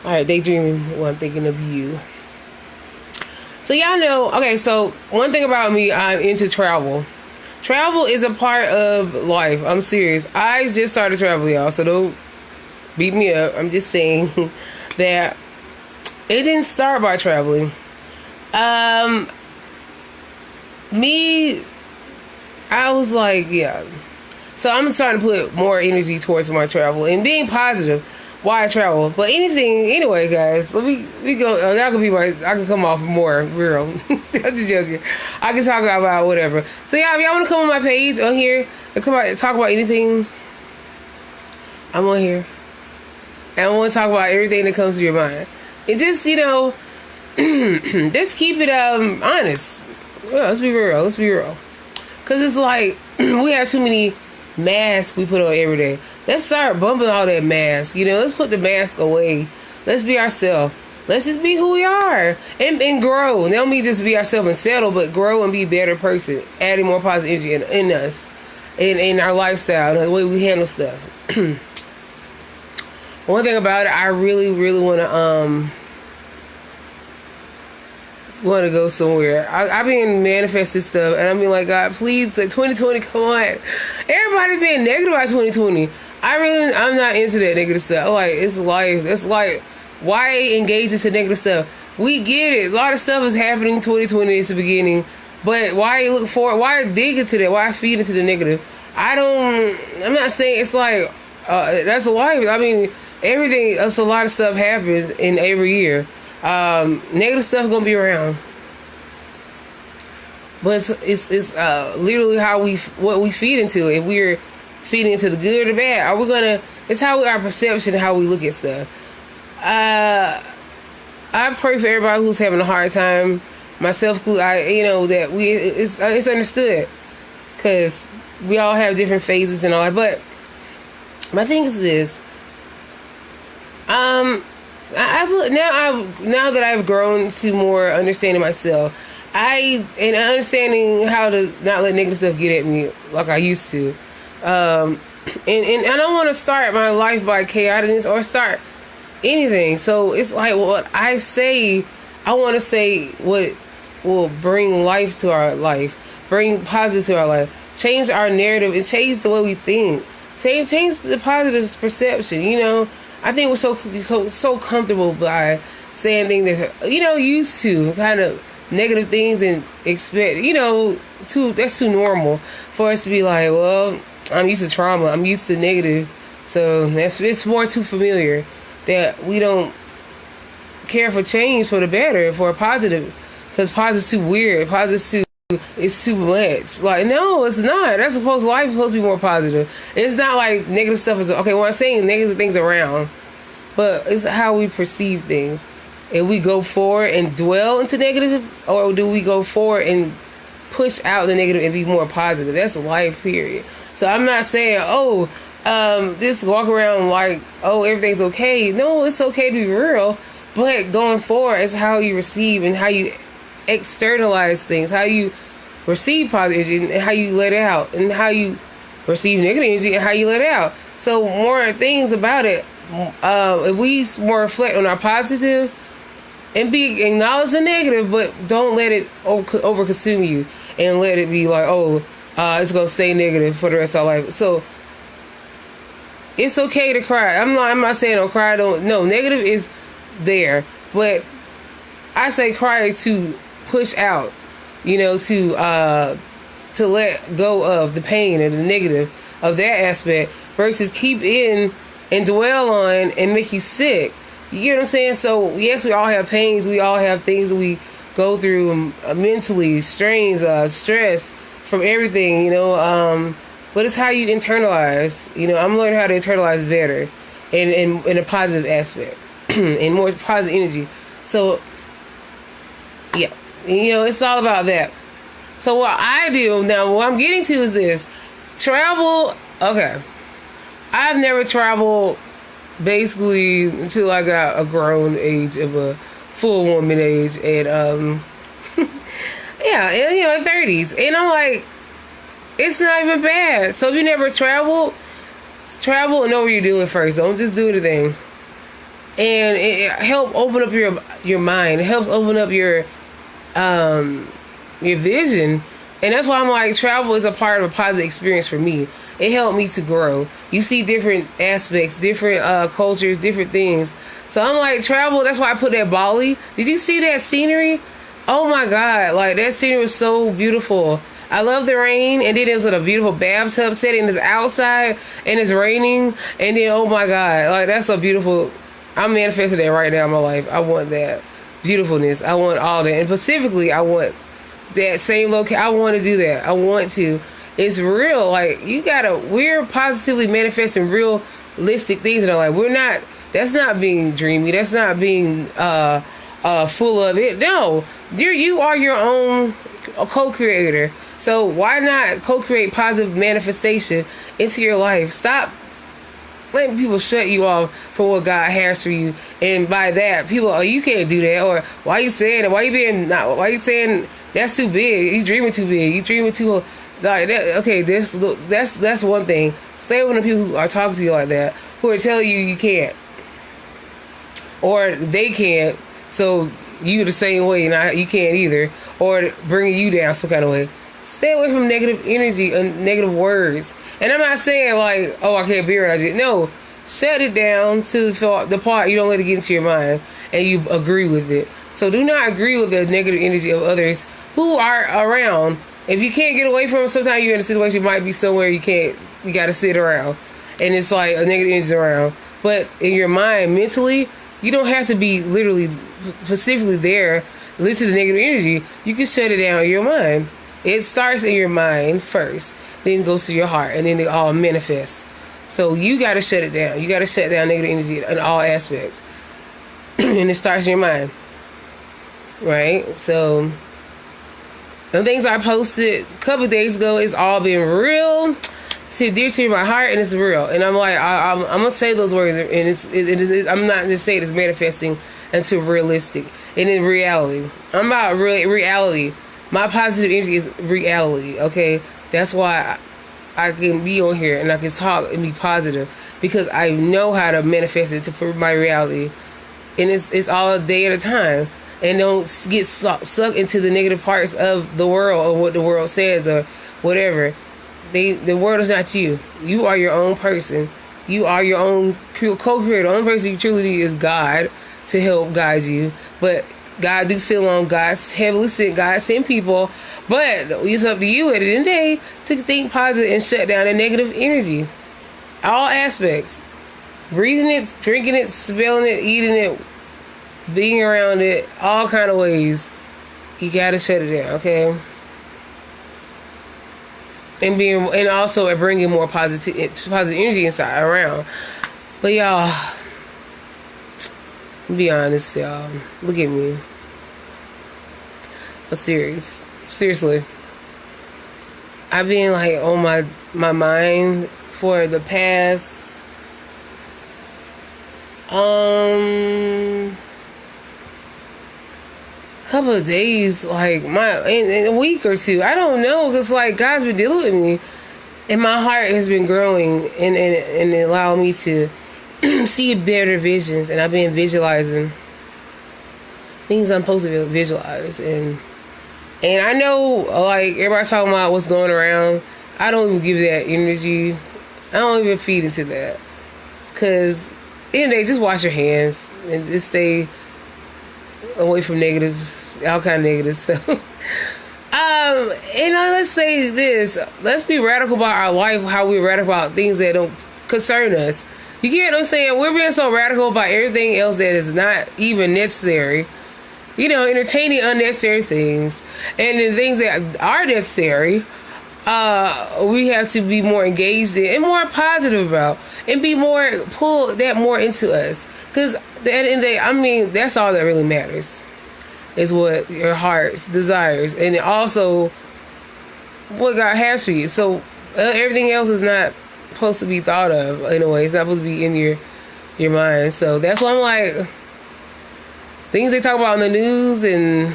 All right, daydreaming when I'm thinking of you. So y'all know, okay, so one thing about me, I'm into travel. Travel is a part of life. I'm serious. I just started travel, y'all, so don't beat me up. I'm just saying that it didn't start by traveling. Me, I was like, yeah. So I'm starting to put more energy towards my travel and being positive. Why I travel, but anyway, guys. We go. That could be I can come off more real. I'm just joking. I can talk about whatever. So yeah, if y'all want to come on my page on here and talk about anything, I'm on here, and I want to talk about everything that comes to your mind. And just just keep it honest. Well, let's be real. Cause it's like we have too many masks we put on every day. Let's start bumping all that mask. Let's put the mask away. Let's be ourselves. Let's just be who we are and grow. Don't mean just be ourselves and settle, but grow and be a better person, adding more positive energy in us, in our lifestyle, the way we handle stuff. One thing about it, I really, really want to go somewhere. I've been manifesting stuff, and I mean, like, God, please, 2020, come on. Everybody's being negative about 2020. I'm not into that negative stuff. Like, it's life. That's like, why engage into negative stuff? We get it. A lot of stuff is happening 2020. It's the beginning, but why look forward? Why dig into that? Why feed into the negative? I'm not saying it's like that's life. I mean, everything. That's a lot of stuff happens in every year. Negative stuff gonna be around, but it's literally what we feed into. If we're feeding into the good or the bad, it's our perception, how we look at stuff. I pray for everybody who's having a hard time, myself. That it's understood, because we all have different phases and all that. But my thing is this. Now that I've grown to more understanding myself, and understanding how to not let negative stuff get at me like I used to, and I don't want to start my life by chaoticness or start anything. So it's like what I say. I want to say what will bring life to our life, bring positive to our life, change our narrative, and change the way we think. Change the positive perception. I think we're so comfortable by saying things that used to kind of negative things and expect that's too normal for us to be like, well, I'm used to trauma, I'm used to negative, so it's more too familiar that we don't care for change for the better, for a positive, because positive's too weird, it's too much. Like, no, it's not. Life is supposed to be more positive. It's not like negative stuff is okay. Well, I'm saying negative things around, but it's how we perceive things. If we go forward and dwell into negative, or do we go forward and push out the negative and be more positive? That's life, period. So I'm not saying, just walk around like, everything's okay. No, it's okay to be real, but going forward is how you receive and how you externalize things, how you receive positive energy and how you let it out, and how you receive negative energy and how you let it out. So more things about it. If we more reflect on our positive and acknowledge the negative, but don't let it over consume you and let it be like, it's gonna stay negative for the rest of our life. So it's okay to cry. I'm not saying don't cry. No, negative is there, but I say cry to push out, to let go of the pain and the negative of that aspect, versus keep in and dwell on and make you sick. You get what I'm saying? So yes, we all have pains, we all have things that we go through mentally, strains, stress from everything, but it's how you internalize. I'm learning how to internalize better and in a positive aspect and more positive energy. So yeah, it's all about that. So what I do now, what I'm getting to is this: travel. Okay, I've never traveled basically until I got a grown age of a full woman age, and yeah, 30s, and I'm like, it's not even bad. So if you never travel and know what you're doing first. Don't just do anything. and it help open up your mind. It helps open up your vision. And that's why I'm like, travel is a part of a positive experience for me. It helped me to grow. You see different aspects, different cultures, different things. So I'm like, travel, that's why I put that Bali. Did you see that scenery? Oh my God, like that scenery was so beautiful. I love the rain, and then it was in a beautiful bathtub setting. It's outside, and it's raining, and then, oh my God, like that's a beautiful, I'm manifesting that right now in my life. I want that beautifulness. I want all that. And specifically, I want that same location. I want to do that. I want to. It's real. Like, we're positively manifesting realistic things in our life. That's not being dreamy. That's not being full of it. No, you are your own co-creator. So why not co-create positive manifestation into your life? Stop letting people shut you off from what God has for you. And by that, people, oh, you can't do that. Or why you saying it? Why you saying that's too big? You dreaming too big. You dreaming too like that. Okay, that's one thing. Stay away from the people who are talking to you like that, who are telling you can't, or they can't. So you the same way, and you can't either, or bringing you down some kind of way. Stay away from negative energy and negative words. And I'm not saying like, oh, I can't be around you. No, shut it down to the part you don't let it get into your mind and you agree with it. So do not agree with the negative energy of others who are around. If you can't get away from them, sometimes you're in a situation, you might be somewhere you got to sit around. And it's like a negative energy around. But in your mind, mentally, you don't have to be literally, specifically there, listen to negative energy. You can shut it down in your mind. It starts in your mind first, then it goes to your heart, and then it all manifests. So you got to shut it down. You got to shut down negative energy in all aspects. And it starts in your mind. Right? So the things I posted a couple of days ago, it's all been real, dear to my heart, and it's real. And I'm like, I'm going to say those words, and I'm not just saying it's manifesting into realistic. And in reality. I'm about reality. My positive energy is reality, okay? That's why I can be on here and I can talk and be positive, because I know how to manifest it to prove my reality. And it's all a day at a time. And don't get sucked into the negative parts of the world or what the world says or whatever. The world is not you. You are your own person. You are your own co-creator. The only person you truly need is God to help guide you. But God do sit along. God's heavily sent. God sent people. But it's up to you at the end of the day to think positive and shut down the negative energy. All aspects. Breathing it, drinking it, smelling it, eating it, being around it, all kind of ways. You gotta shut it down, okay? And also bringing more positive energy inside around. But y'all, be honest, y'all. Look at me. But seriously, I've been like on my mind for the past couple of days, like in a week or two. I don't know, because like God's been dealing with me, and my heart has been growing and allowing me to see better visions, and I've been visualizing things I'm supposed to visualize, and I know like everybody's talking about what's going around. I don't even give that energy. I don't even feed into that, because in the day, just wash your hands and just stay away from negatives, all kind of negatives. So, let's say this. Let's be radical about our life, how we're radical about things that don't concern us. You get what I'm saying? We're being so radical about everything else that is not even necessary. You know, entertaining unnecessary things. And the things that are necessary, we have to be more engaged in and more positive about, and pull that more into us. Because at the end of the day, I mean, that's all that really matters, is what your heart desires, and also what God has for you. So everything else is not supposed to be thought of in a way. It's not supposed to be in your mind. So that's why I'm like, things they talk about in the news and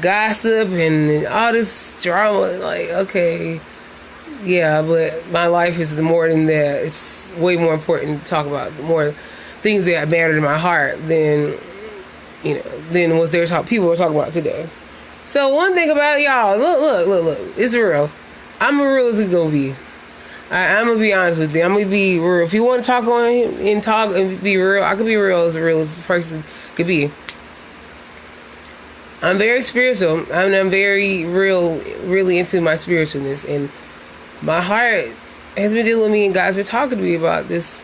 gossip and all this drama, like, okay, yeah, but my life is more than that. It's way more important to talk about, more things that matter to my heart than what people were talking about today. So one thing about y'all, look, it's real. I'm as real as it's gonna be. I'm gonna be honest with you. I'm gonna be real. If you want to talk on and talk and be real, I can be real as a person could be. I'm very spiritual. I'm very real, really into my spiritualness, and my heart has been dealing with me, and God's been talking to me about this.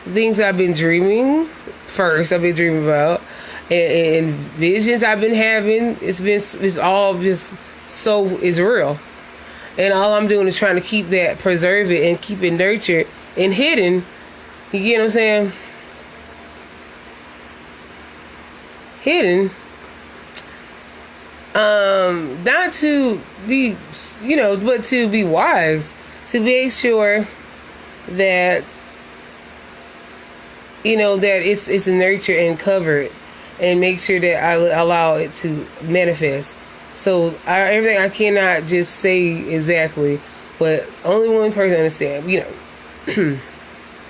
Things I've been dreaming about, and visions I've been having. It's all just so is real. And all I'm doing is trying to keep that, preserve it, and keep it nurtured and hidden. You get what I'm saying? Hidden. Not to be, but to be wise. To make sure that, that it's nurtured and covered. And make sure that I allow it to manifest. So everything I cannot just say exactly, but only one person understand.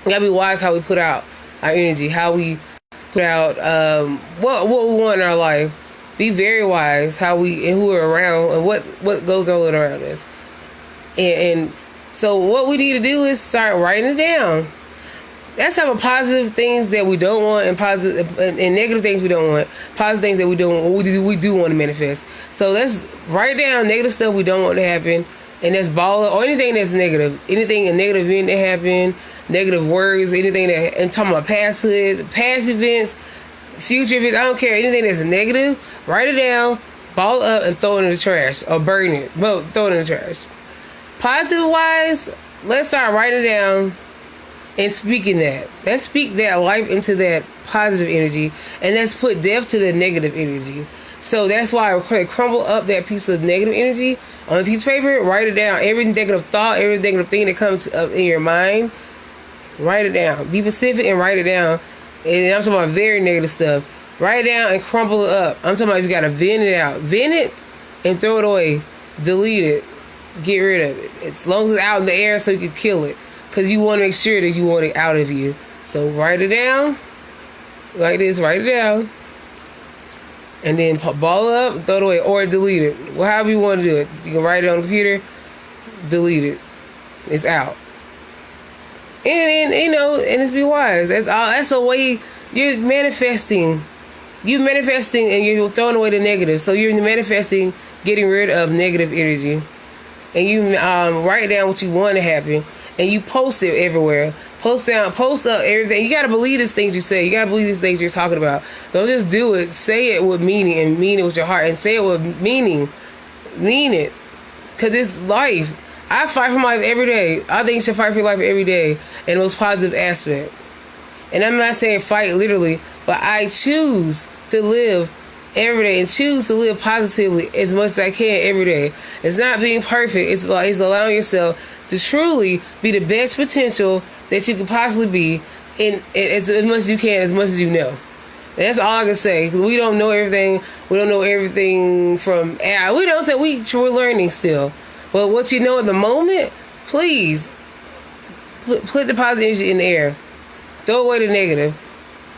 Gotta be wise how we put out our energy, how we put out what we want in our life. Be very wise how we and who are around and what goes on around us. And so what we need to do is start writing it down. Let's have positive things that we don't want and positive and negative things we don't want. Positive things that we do want to manifest. So let's write down negative stuff we don't want to happen, and that's ball up, or anything that's negative. Anything a negative event that happened, negative words, anything that I'm talking about past events, future events. I don't care. Anything that's negative, write it down, ball it up, and throw it in the trash or burn it. Well, throw it in the trash. Positive wise, let's start writing it down. And speaking that. Let's speak that life into that positive energy. And let's put death to the negative energy. So that's why I crumble up that piece of negative energy on a piece of paper. Write it down. Every negative thought, every negative thing that comes up in your mind, write it down. Be specific and write it down. And I'm talking about very negative stuff. Write it down and crumble it up. I'm talking about if you got to vent it out. Vent it and throw it away. Delete it. Get rid of it. As long as it's out in the air so you can kill it. Because you want to make sure that you want it out of you. So write it down. Like this, write it down. And then ball it up, throw it away, or delete it. Well, however you want to do it. You can write it on the computer, delete it. It's out. And and just be wise. That's a way you're manifesting. You're manifesting and you're throwing away the negative. So you're manifesting getting rid of negative energy. And you write down what you want to happen. And you post it everywhere. Post up everything. You gotta believe these things you say. You gotta believe these things you're talking about. Don't just do it. Say it with meaning and mean it with your heart. And say it with meaning. Mean it. Cause it's life. I fight for my life every day. I think you should fight for your life every day in the most positive aspect. And I'm not saying fight literally, but I choose to live every day and choose to live positively as much as I can every day. It's not being perfect. It's allowing yourself to truly be the best potential that you could possibly be in as much as you can, as much as you know. And that's all I can say, because we don't know everything. We don't know everything from... We don't say we're learning still. But what you know at the moment, please put the positive energy in the air. Throw away the negative.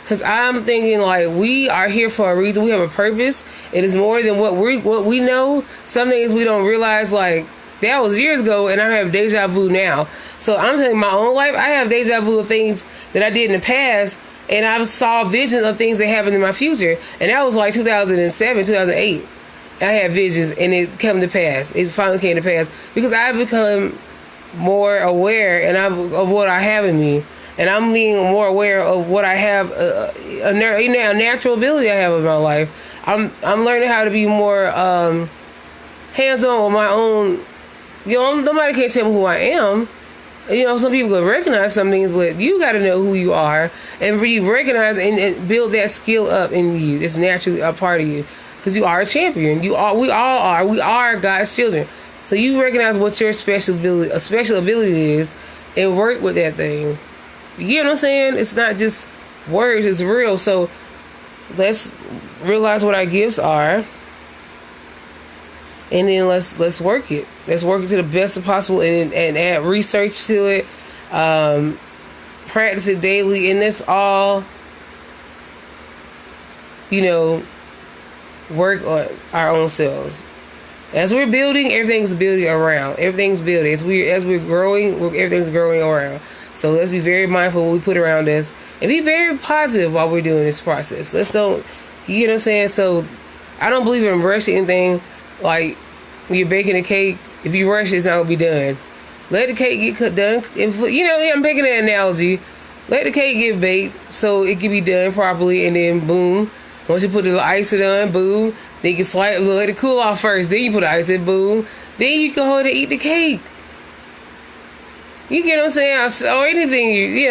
Because I'm thinking, we are here for a reason. We have a purpose. It is more than what we know. Some things we don't realize, that was years ago, and I have deja vu now. So I'm telling my own life, I have deja vu of things that I did in the past, and I saw visions of things that happened in my future. And that was 2007, 2008. I had visions, and it came to pass. It finally came to pass because I've become more aware of what I have in me. And I'm being more aware of what I have, a natural ability I have in my life. I'm learning how to be more hands-on with my own. Nobody can tell me who I am. Some people can recognize some things, but you got to know who you are and really recognize and build that skill up in you. It's naturally a part of you because you are a champion. We all are. We are God's children. So you recognize what your special ability is and work with that thing. You get what I'm saying? It's not just words, it's real. So let's realize what our gifts are. And then let's work it. Let's work it to the best possible and add research to it. practice it daily, and that's all, work on our own selves. As we're building, everything's building around. Everything's building. As we're growing, everything's growing around. So let's be very mindful of what we put around us, and be very positive while we're doing this process. Let's don't, you know what I'm saying? So I don't believe in rushing anything. Like, you're baking a cake, if you rush it, it's not going to be done. Let the cake get done. I'm making an analogy. Let the cake get baked so it can be done properly, and then boom. Once you put the icing on, boom. Then you can let it cool off first. Then you put the icing, boom. Then you can hold it and eat the cake. You get what I'm saying? Or anything, you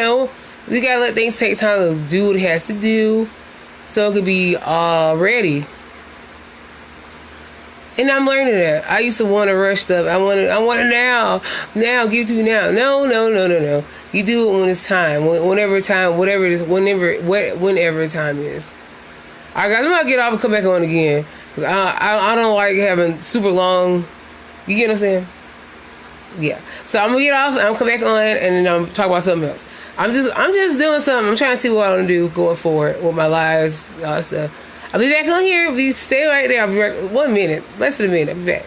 gotta let things take time to do what it has to do, so it could be ready. And I'm learning that. I used to want to rush stuff. I want it now. Now, give it to me now. No. You do it when it's time. Whenever it is. Whenever time is. Alright, guys, I'm gonna get off and come back on again, because I don't like having super long. You get what I'm saying? Yeah. So I'm gonna get off and I'm gonna come back on, and then I'm talk about something else. I'm just doing something. I'm trying to see what I want to do going forward with my lives, all that stuff. I'll be back on here. Stay right there. I'll be back 1 minute, less than a minute. I'll be back.